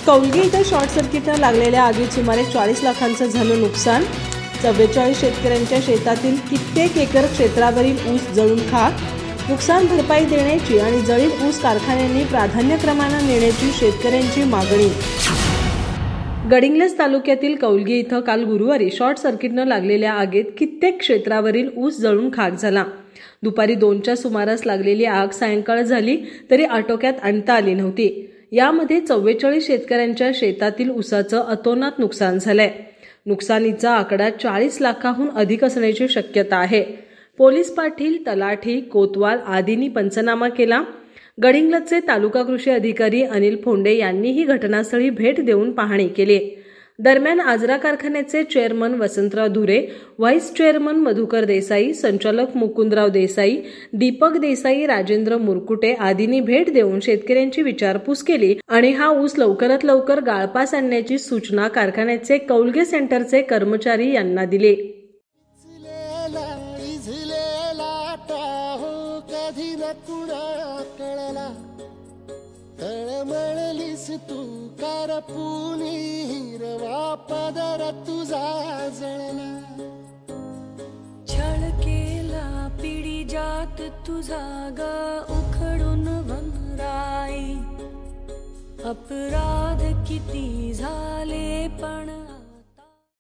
कौलगी इथं शॉर्ट सर्किटनं लागलेल्या आगीत सुमारे 40 लाखांचं झालं नुकसान। 44 शेतकऱ्यांच्या शेतातील कित्येक एकर क्षेत्रावरील ऊस जळून खाक। नुकसान भरपाई देण्याची आणि जळीत ऊस कारखान्यांनी प्राधान्यक्रमाने नेण्याची शेतकऱ्यांची मागणी। गडिंग्लज तालुक्यातील कौलगी इथं काल गुरुवारी शॉर्ट सर्किटनं लागलेल्या आगीत कित्येक क्षेत्रावरील ऊस जळून खाक झाला। दुपारी 2च्या सुमारास लागलेली आग सायंकाळ झाली तरी आटोक्यात आणता आली नव्हती। यामध्ये 44 शेतकऱ्यांच्या शेतातील ऊसाचं अतोनात नुकसान झालंय। नुकसानीचा आकडा 40 लाखांहून अधिक असण्याची शक्यता आहे। पोलीस पाटील, तलाठी, कोतवाल आदींनी पंचनामा केला। गडिंग्लजचे तालुका कृषी अधिकारी अनिल फोंडे यांनीही घटनास्थळी भेट देऊन पाहणी केली। दरम्यान आजरा कारखान्याचे chairman Vasantrao Dhure, vice chairman Madhukar Desai, संचालक मुकुंदराव देसाई, दीपक देसाई, राजेंद्र मुरकुटे आदींनी भेट देऊन शेतकऱ्यांची विचारपूस केली आणि हा ऊस लवकरात लवकर गाळपास आणण्याची सूचना कारखान्याचे कौलगे सेंटरचे कर्मचारी यांना दिली। तळमळलीस तू कारपुनी हिरवा पदर तुझा जळला। छळ केला पिढी जात तुझा ग उखडून वनराई। अपराध किती झाले पण